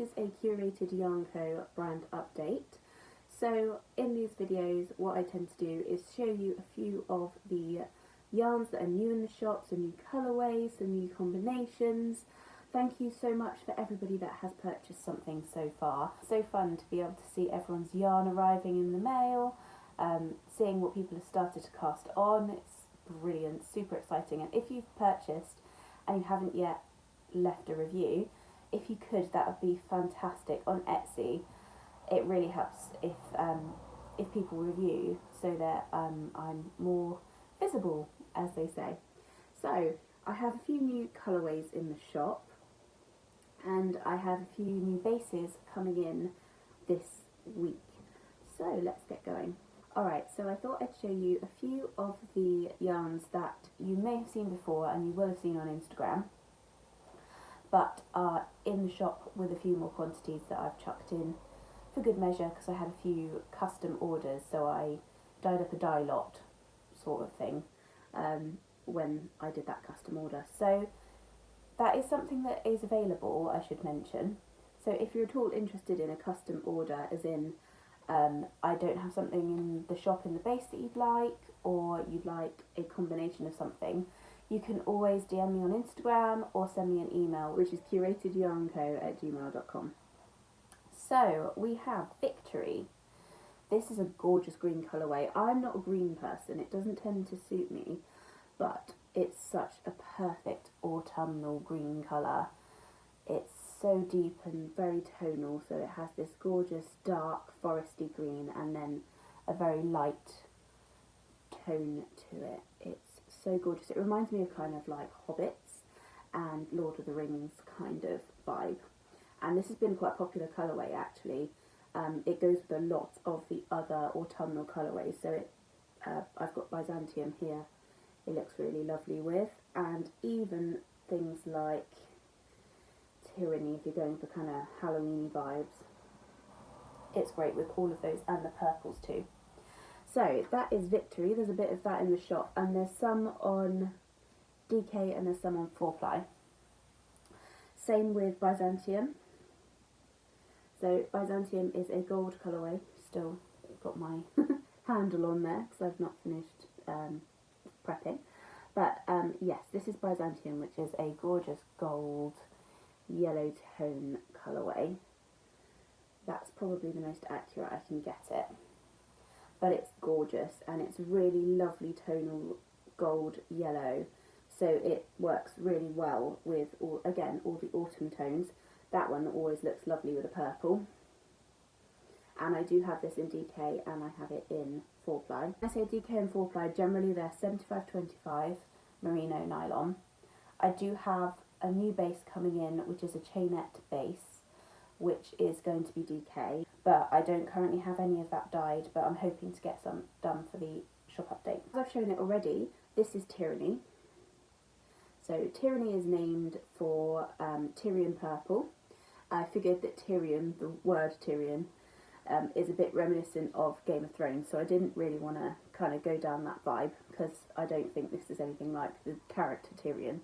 is a Curated Yarn Co brand update. So in these videos what I tend to do is show you a few of the yarns that are new in the shop, some new colourways, some new combinations. Thank you so much for everybody that has purchased something so far. So fun to be able to see everyone's yarn arriving in the mail, seeing what people have started to cast on. It's brilliant, super exciting. And if you've purchased and you haven't yet left a review, if you could, that would be fantastic. On Etsy, it really helps if people review, so that I'm more visible, as they say. So I have a few new colourways in the shop, and I have a few new bases coming in this week. So let's get going. Alright, so I thought I'd show you a few of the yarns that you may have seen before and you will have seen on Instagram, but are in the shop with a few more quantities that I've chucked in for good measure, because I had a few custom orders, so I dyed up a dye lot sort of thing when I did that custom order. So that is something that is available, I should mention. So if you're at all interested in a custom order, as in I don't have something in the shop in the base that you'd like, or you'd like a combination of something, you can always DM me on Instagram or send me an email, which is curatedyarnco@gmail.com. So we have Victory. This is a gorgeous green colourway. I'm not a green person, it doesn't tend to suit me, but it's such a perfect autumnal green colour. It's so deep and very tonal, so it has this gorgeous dark foresty green and then a very light tone to it. It's so gorgeous. It reminds me of kind of like Hobbits and Lord of the Rings kind of vibe. And this has been quite a popular colourway actually. It goes with a lot of the other autumnal colourways. So I've got Byzantium here, it looks really lovely with, and even things like Tyrion, if you're going for kind of Halloween vibes. It's great with all of those, and the purples too. So that is Victory. There's a bit of that in the shop, and there's some on DK and there's some on 4-ply. Same with Byzantium. So Byzantium is a gold colourway. Still got my handle on there because I've not finished prepping. But yes, this is Byzantium, which is a gorgeous gold yellow tone colourway. That's probably the most accurate I can get it, but it's gorgeous and it's really lovely tonal gold yellow, so it works really well with all the autumn tones. That one always looks lovely with a purple, and I do have this in DK and I have it in 4-ply. When I say DK and 4-ply, generally they're 75-25 merino nylon. I do have a new base coming in, which is a chainette base, which is going to be DK, but I don't currently have any of that dyed, but I'm hoping to get some done for the shop update. As I've shown it already, this is Tyranny. So Tyranny is named for Tyrion purple. I figured that Tyrion, the word Tyrion, is a bit reminiscent of Game of Thrones, so I didn't really want to kind of go down that vibe, because I don't think this is anything like the character Tyrion.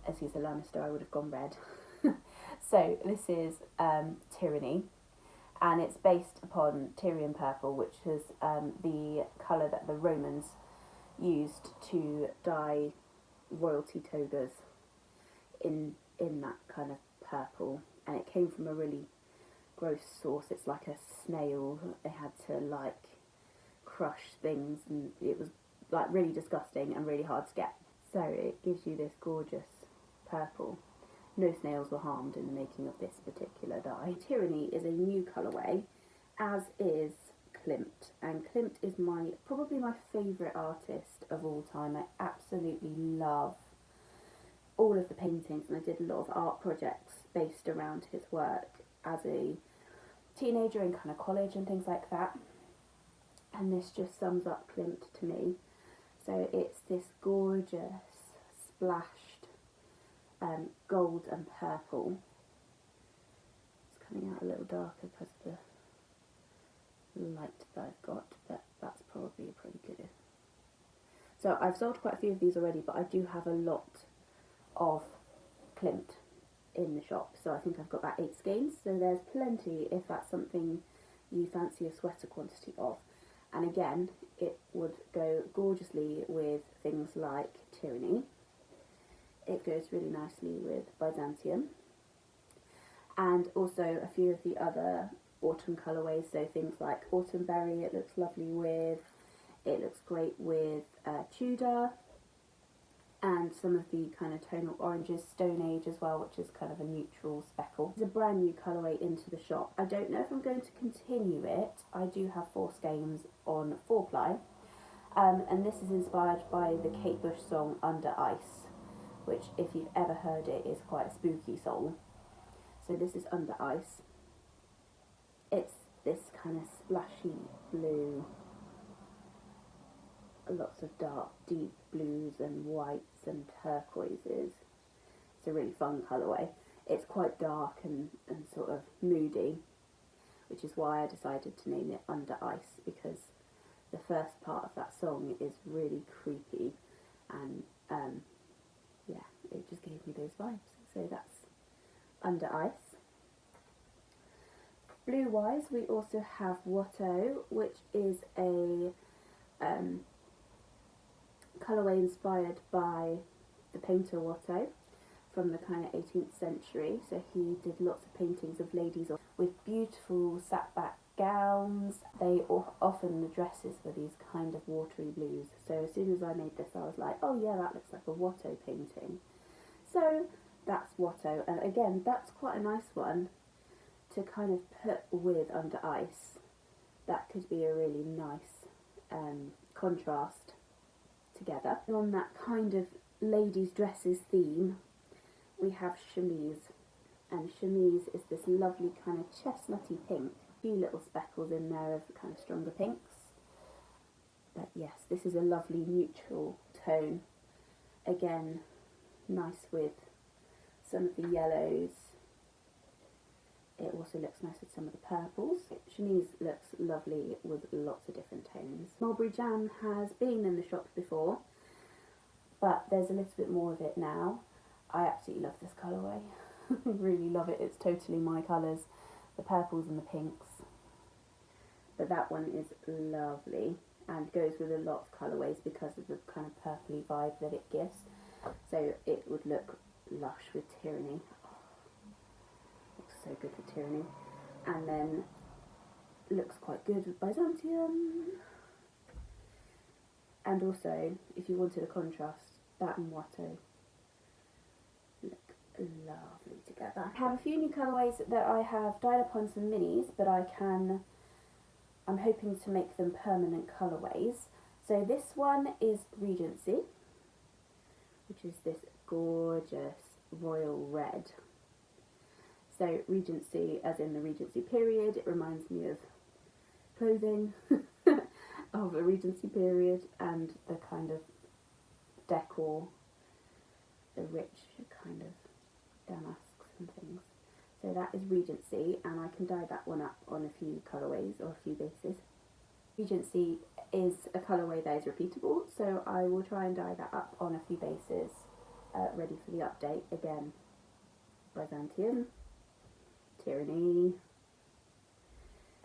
As he's a Lannister, I would have gone red. So this is Tyranny, and it's based upon Tyrion purple, which is the colour that the Romans used to dye royalty togas in that kind of purple, and it came from a really gross source. It's like a snail. They had to like crush things, and it was like really disgusting and really hard to get. So it gives you this gorgeous purple. No snails were harmed in the making of this particular dye. Tyranny is a new colourway, as is Clint, and Clint is probably my favourite artist of all time. I absolutely love all of the paintings, and I did a lot of art projects based around his work as a teenager in kind of college and things like that, and this just sums up Clint to me. So it's this gorgeous splashed gold and purple. It's coming out a little darker because of the light that I've got, but that's probably pretty good. So I've sold quite a few of these already, but I do have a lot of Clint in the shop. So I think I've got about 8 skeins, so there's plenty if that's something you fancy a sweater quantity of. And again, it would go gorgeously with things like Tyrion. It goes really nicely with Byzantium, and also a few of the other autumn colourways, so things like Autumn Berry it looks lovely with, it looks great with Tudor, and some of the kind of tonal oranges, Stone Age as well, which is kind of a neutral speckle. It's a brand new colourway into the shop. I don't know if I'm going to continue it. I do have 4 skeins on 4-ply, and this is inspired by the Kate Bush song Under Ice, which if you've ever heard it is quite a spooky song. So this is Under Ice. It's this kind of splashy blue, lots of dark deep blues and whites and turquoises. It's a really fun colourway. It's quite dark and sort of moody, which is why I decided to name it Under Ice, because the first part of that song is really creepy, and yeah, it just gave me those vibes. So that's Under Ice. Blue wise, we also have Watteau, which is a colourway inspired by the painter Watteau from the kind of 18th century. So he did lots of paintings of ladies with beautiful sat-back gowns. They often, the dresses were these kind of watery blues. So as soon as I made this, I was like, oh yeah, that looks like a Watteau painting. So that's Watteau, and again, that's quite a nice one to kind of put with Under Ice. That could be a really nice contrast together. And on that kind of ladies' dresses theme, we have Shimmers, and Shimmers is this lovely kind of chestnutty pink. A few little speckles in there of kind of stronger pinks. But yes, this is a lovely neutral tone. Again, nice with some of the yellows. It also looks nice with some of the purples. Shimmers looks lovely with lots of different tones. Mulberry Jam has been in the shops before, but there's a little bit more of it now. I absolutely love this colourway. Really love it. It's totally my colours, the purples and the pinks. But that one is lovely and goes with a lot of colourways because of the kind of purpley vibe that it gives. So it would look lush with Tyrion. Looks so good with Tyrion. And then looks quite good with Byzantium. And also, if you wanted a contrast, that and Watteau look lovely together. I have a few new colourways that I have dyed up on some minis, but I'm hoping to make them permanent colourways. So this one is Regency, which is this gorgeous royal red. So Regency, as in the Regency period, it reminds me of clothing of a Regency period, and the kind of decor, the rich kind of damasks and things. So that is Regency, and I can dye that one up on a few colourways or a few bases. Regency is a colourway that is repeatable, so I will try and dye that up on a few bases, ready for the update. Again, Byzantium, Tyrion,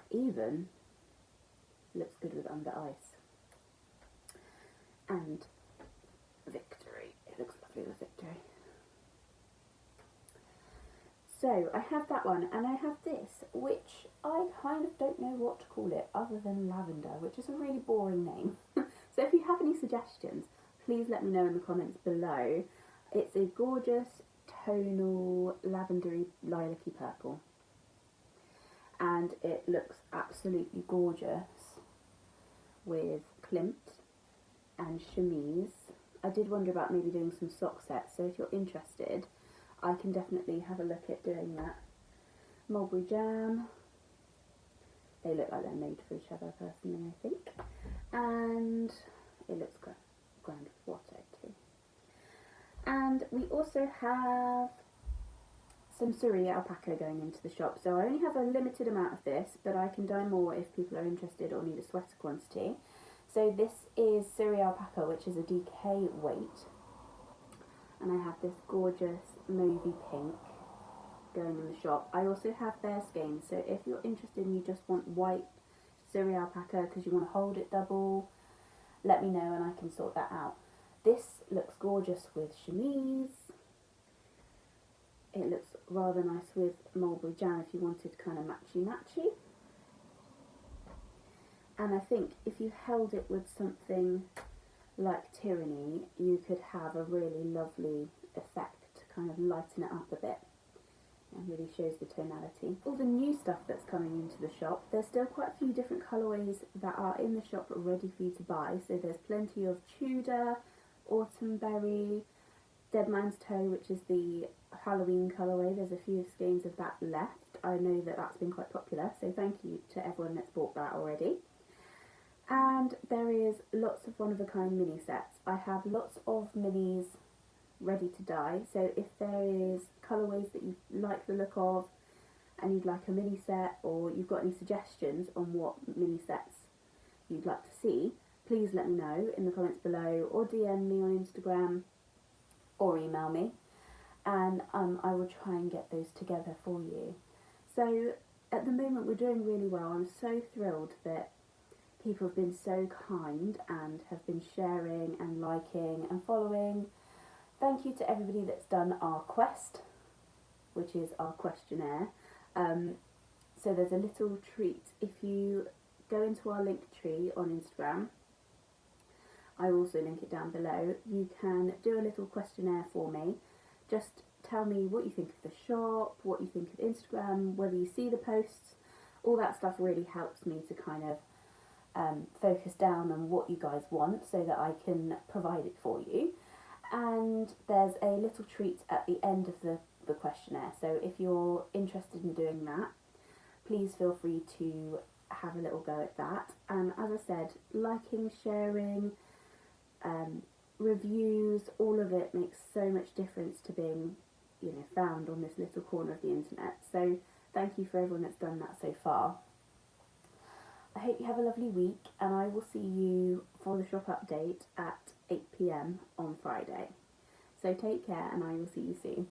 even looks good with Under Ice, and Victory. It looks lovely with Victory. So I have that one, and I have this, which I kind of don't know what to call it other than lavender, which is a really boring name. So if you have any suggestions, please let me know in the comments below. It's a gorgeous tonal lavendery lilac-y purple, and it looks absolutely gorgeous with Clint and Shimmers. I did wonder about maybe doing some sock sets, so if you're interested, I can definitely have a look at doing that. Mulberry Jam. They look like they're made for each other, personally, I think. And it looks grand with Watteau too. And we also have some Surrey alpaca going into the shop. So I only have a limited amount of this, but I can dye more if people are interested or need a sweater quantity. So this is Surrey alpaca, which is a DK weight. And I have this gorgeous mauvey pink going in the shop. I also have bear skeins, so if you're interested and you just want white Syria alpaca because you want to hold it double, let me know and I can sort that out. This looks gorgeous with chemise. It looks rather nice with mulberry jam if you wanted kind of matchy. And I think if you held it with something like Tyrion, you could have a really lovely effect to kind of lighten it up a bit. And really shows the tonality. All the new stuff that's coming into the shop, there's still quite a few different colourways that are in the shop ready for you to buy. So there's plenty of Tudor, Autumn Berry, Dead Man's Toe, which is the Halloween colourway. There's a few skeins of that left. I know that that's been quite popular, so thank you to everyone that's bought that already. And there is lots of one-of-a-kind mini sets. I have lots of minis ready to dye, so if there is colourways that you like the look of and you'd like a mini set, or you've got any suggestions on what mini sets you'd like to see, please let me know in the comments below, or DM me on Instagram or email me, and I will try and get those together for you. So at the moment we're doing really well. I'm so thrilled that people have been so kind and have been sharing and liking and following. Thank you to everybody that's done our quest, which is our questionnaire. So there's a little treat. If you go into our link tree on Instagram, I will also link it down below, you can do a little questionnaire for me. Just tell me what you think of the shop, what you think of Instagram, whether you see the posts. All that stuff really helps me to kind of focus down on what you guys want so that I can provide it for you. And there's a little treat at the end of the questionnaire, so if you're interested in doing that, please feel free to have a little go at that. And as I said, liking, sharing, reviews, all of it makes so much difference to being, you know, found on this little corner of the internet. So thank you for everyone that's done that so far. I hope you have a lovely week, and I will see you for the shop update at 8 PM on Friday. So take care, and I will see you soon.